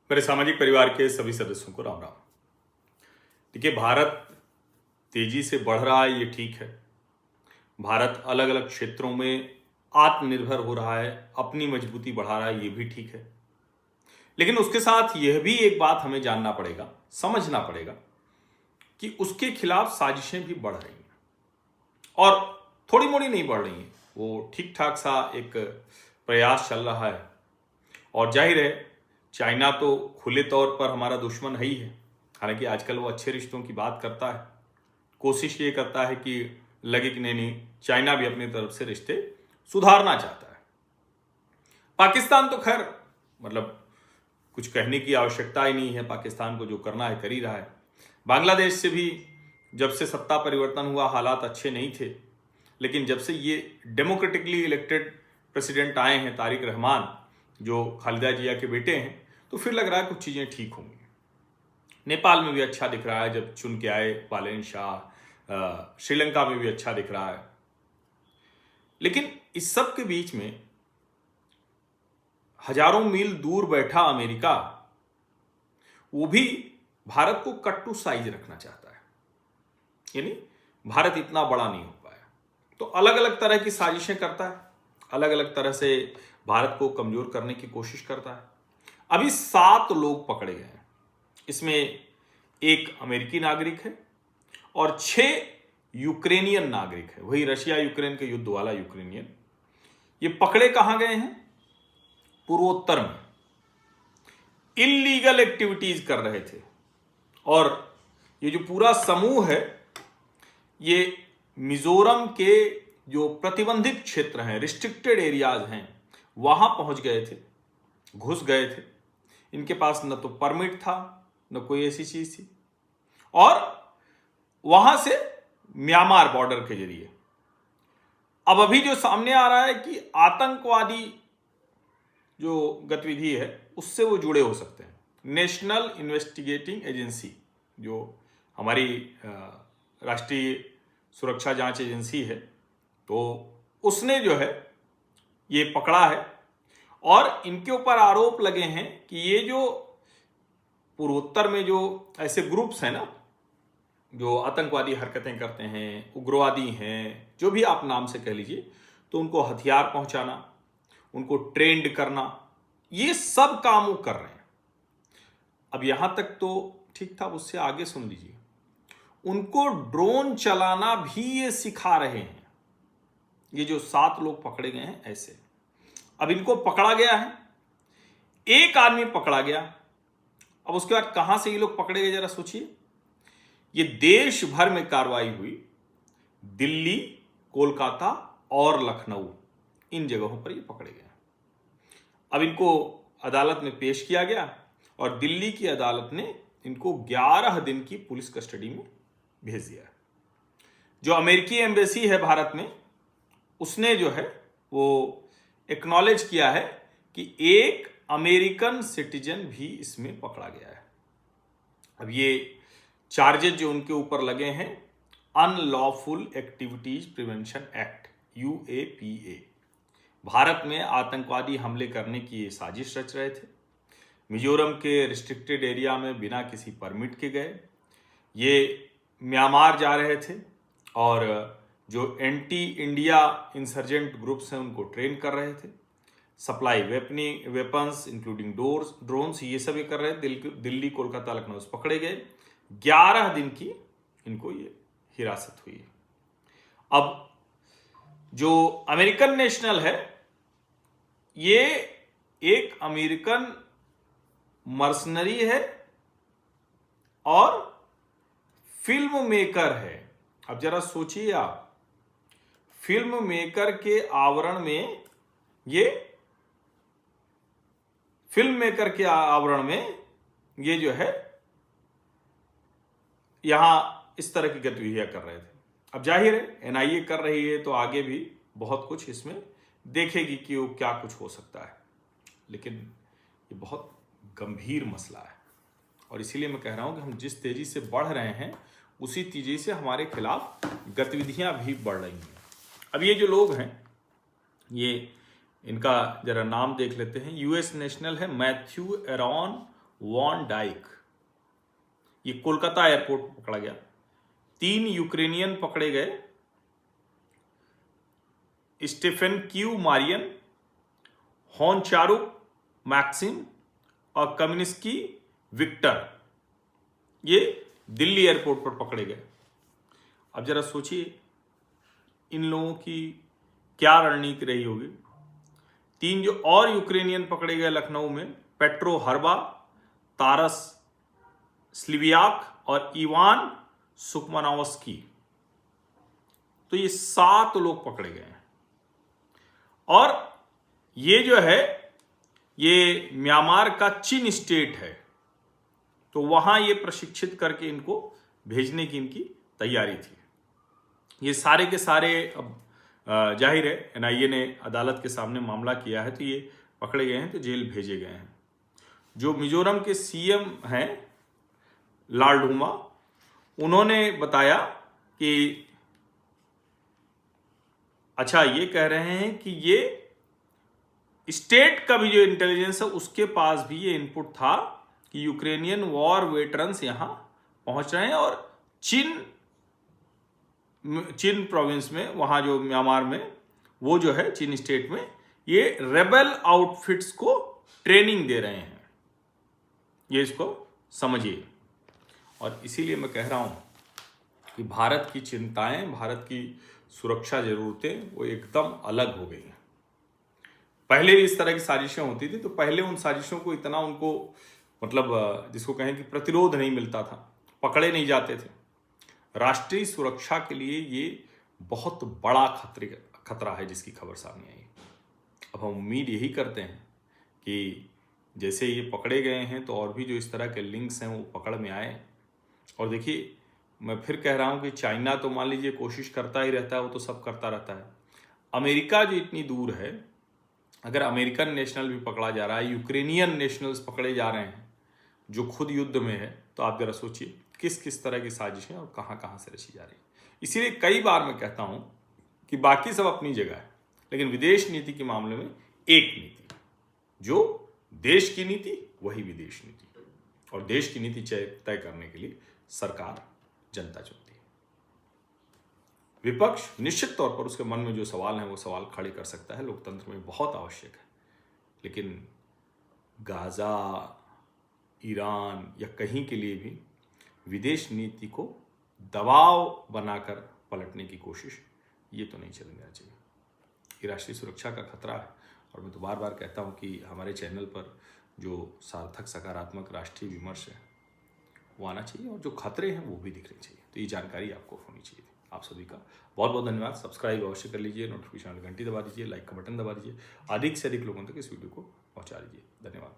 मेरे सामाजिक परिवार के सभी सदस्यों को राम राम। देखिए, भारत तेजी से बढ़ रहा है, ये ठीक है। भारत अलग अलग क्षेत्रों में आत्मनिर्भर हो रहा है, अपनी मजबूती बढ़ा रहा है, ये भी ठीक है। लेकिन उसके साथ यह भी एक बात हमें जानना पड़ेगा, समझना पड़ेगा कि उसके खिलाफ साजिशें भी बढ़ रही हैं और थोड़ी मोड़ी नहीं बढ़ रही हैं। वो ठीक ठाक सा एक प्रयास चल रहा है और जाहिर है चाइना तो खुले तौर पर हमारा दुश्मन है ही है। हालांकि आजकल वो अच्छे रिश्तों की बात करता है, कोशिश ये करता है कि लगे कि नहीं, चाइना भी अपनी तरफ से रिश्ते सुधारना चाहता है। पाकिस्तान तो खैर मतलब कुछ कहने की आवश्यकता ही नहीं है, पाकिस्तान को जो करना है कर ही रहा है। बांग्लादेश से भी जब से सत्ता परिवर्तन हुआ हालात अच्छे नहीं थे, लेकिन जब से ये डेमोक्रेटिकली इलेक्टेड प्रेसिडेंट आए हैं तारिक रहमान, जो खालिदा जिया के बेटे हैं, तो फिर लग रहा है कुछ चीज़ें ठीक होंगी। नेपाल में भी अच्छा दिख रहा है जब चुन के आए पालेन शाह, श्रीलंका में भी अच्छा दिख रहा है। लेकिन इस सब के बीच में हजारों मील दूर बैठा अमेरिका, वो भी भारत को कट टू साइज रखना चाहता है। यानी भारत इतना बड़ा नहीं हो पाया, तो अलग अलग तरह की साजिशें करता है, अलग अलग तरह से भारत को कमजोर करने की कोशिश करता है। अभी 7 लोग पकड़े गए हैं, इसमें एक अमेरिकी नागरिक है और 6 यूक्रेनियन नागरिक है, वही रशिया यूक्रेन के युद्ध वाला यूक्रेनियन। ये पकड़े कहां गए हैं? पूर्वोत्तर में इलीगल एक्टिविटीज कर रहे थे। और ये जो पूरा समूह है, ये मिजोरम के जो प्रतिबंधित क्षेत्र हैं, रिस्ट्रिक्टेड एरियाज हैं, वहां पहुंच गए थे, घुस गए थे। इनके पास न तो परमिट था न कोई ऐसी चीज थी, और वहां से म्यांमार बॉर्डर के जरिए। अब अभी जो सामने आ रहा है कि आतंकवादी जो गतिविधि है उससे वो जुड़े हो सकते हैं। नेशनल इन्वेस्टिगेटिंग एजेंसी, जो हमारी राष्ट्रीय सुरक्षा जांच एजेंसी है, तो उसने जो है ये पकड़ा है और इनके ऊपर आरोप लगे हैं कि ये जो पूर्वोत्तर में जो ऐसे ग्रुप्स हैं ना, जो आतंकवादी हरकतें करते हैं, उग्रवादी हैं, जो भी आप नाम से कह लीजिए, तो उनको हथियार पहुंचाना, उनको ट्रेंड करना, ये सब काम वो कर रहे हैं। अब यहां तक तो ठीक था, उससे आगे सुन लीजिए, उनको ड्रोन चलाना भी ये सिखा रहे हैं। ये जो 7 लोग पकड़े गए हैं ऐसे, अब इनको पकड़ा गया है, एक आदमी पकड़ा गया। अब उसके बाद कहां से ये लोग पकड़े गए जरा सोचिए। ये देश भर में कार्रवाई हुई, दिल्ली, कोलकाता और लखनऊ, इन जगहों पर ये पकड़े गए। अब इनको अदालत में पेश किया गया और दिल्ली की अदालत ने इनको 11 दिन की पुलिस कस्टडी में भेज दिया। जो अमेरिकी एम्बेसी है भारत में, उसने जो है वो एक्नॉलेज किया है कि एक अमेरिकन सिटीजन भी इसमें पकड़ा गया है। अब ये चार्जेस जो उनके ऊपर लगे हैं, unlawful activities prevention act, UAPA, Bharat में आतंकवादी हमले करने की ये साजिश रच रहे थे। मिजोरम के रिस्ट्रिक्टेड एरिया में बिना किसी परमिट के गए, ये म्यांमार जा रहे थे और जो एंटी इंडिया इंसर्जेंट ग्रुप्स हैं उनको ट्रेन कर रहे थे, सप्लाई वेपन्स इंक्लूडिंग ड्रोन्स, ये सब ये कर रहे थे। दिल्ली, कोलकाता, लखनऊ से पकड़े गए। 11 दिन की इनको ये हिरासत हुई है। अब जो अमेरिकन नेशनल है, ये एक अमेरिकन मर्सनरी है और फिल्म मेकर है। अब जरा सोचिए आप, फिल्म मेकर के आवरण में ये जो है यहां इस तरह की गतिविधियां कर रहे थे। अब जाहिर है NIA कर रही है, तो आगे भी बहुत कुछ इसमें देखेगी कि वो क्या कुछ हो सकता है। लेकिन ये बहुत गंभीर मसला है और इसीलिए मैं कह रहा हूं कि हम जिस तेजी से बढ़ रहे हैं, उसी तेजी से हमारे खिलाफ गतिविधियां भी बढ़ रही हैं। अब ये जो लोग हैं, ये इनका जरा नाम देख लेते हैं। US नेशनल है मैथ्यू एरॉन वॉन डाइक, ये कोलकाता एयरपोर्ट पर पकड़ा गया। 3 यूक्रेनियन पकड़े गए, स्टेफन क्यू मारियन, होनचारुक मैक्सिम और कम्युनिस्की विक्टर, ये दिल्ली एयरपोर्ट पर पकड़े गए। अब जरा सोचिए इन लोगों की क्या रणनीति रही होगी। 3 जो और यूक्रेनियन पकड़े गए लखनऊ में, पेट्रो हरबा, तारस स्लिवियाक और इवान सुकमानोवस्की, तो ये 7 लोग पकड़े गए हैं। और ये जो है ये म्यांमार का चिन स्टेट है, तो वहां ये प्रशिक्षित करके इनको भेजने की इनकी तैयारी थी। ये सारे के सारे अब जाहिर है एनआईए ने अदालत के सामने मामला किया है, तो ये पकड़े गए हैं तो जेल भेजे गए हैं। जो मिजोरम के सीएम हैं लालडूमा, उन्होंने बताया कि अच्छा, ये कह रहे हैं कि ये स्टेट का भी जो इंटेलिजेंस है उसके पास भी ये इनपुट था कि यूक्रेनियन वॉर वेटरन्स यहां पहुंच रहे हैं और चीन प्रोविंस में, वहां जो म्यांमार में, वो जो है चीन स्टेट में, ये रेबल आउटफिट्स को ट्रेनिंग दे रहे हैं। ये इसको समझिए। और इसीलिए मैं कह रहा हूं कि भारत की चिंताएं, भारत की सुरक्षा जरूरतें वो एकदम अलग हो गई हैं। पहले भी इस तरह की साजिशें होती थी, तो पहले उन साजिशों को इतना उनको मतलब जिसको कहें कि प्रतिरोध नहीं मिलता था, पकड़े नहीं जाते थे। राष्ट्रीय सुरक्षा के लिए ये बहुत बड़ा खतरा है जिसकी खबर सामने आई। अब हम उम्मीद यही करते हैं कि जैसे ये पकड़े गए हैं तो और भी जो इस तरह के लिंक्स हैं वो पकड़ में आए। और देखिए, मैं फिर कह रहा हूँ कि चाइना तो मान लीजिए कोशिश करता ही रहता है, वो तो सब करता रहता है। अमेरिका जो इतनी दूर है, अगर अमेरिकन नेशनल भी पकड़ा जा रहा है, यूक्रेनियन नेशनल्स पकड़े जा रहे हैं जो खुद युद्ध में है, तो आप जरा सोचिए किस किस तरह की साजिशें और कहाँ कहाँ से रची जा रही है। इसीलिए कई बार मैं कहता हूँ कि बाकी सब अपनी जगह है, लेकिन विदेश नीति के मामले में एक नीति, जो देश की नीति वही विदेश नीति, और देश की नीति तय करने के लिए सरकार, जनता चुनती है। विपक्ष निश्चित तौर पर उसके मन में जो सवाल हैं वो सवाल खड़े कर सकता है, लोकतंत्र में बहुत आवश्यक है। लेकिन गाजा, ईरान या कहीं के लिए भी विदेश नीति को दबाव बनाकर पलटने की कोशिश ये तो नहीं चलना चाहिए। ये राष्ट्रीय सुरक्षा का खतरा है। और मैं तो बार बार कहता हूँ कि हमारे चैनल पर जो सार्थक सकारात्मक राष्ट्रीय विमर्श है वो आना चाहिए, और जो खतरे हैं वो भी दिखने चाहिए। तो ये जानकारी आपको होनी चाहिए। आप सभी का बहुत बहुत धन्यवाद। सब्सक्राइब अवश्य कर लीजिए, नोटिफिकेशन घंटी दबा दीजिए, लाइक का बटन दबा दीजिए, अधिक से अधिक लोगों तक इस वीडियो को पहुंचा दीजिए। धन्यवाद।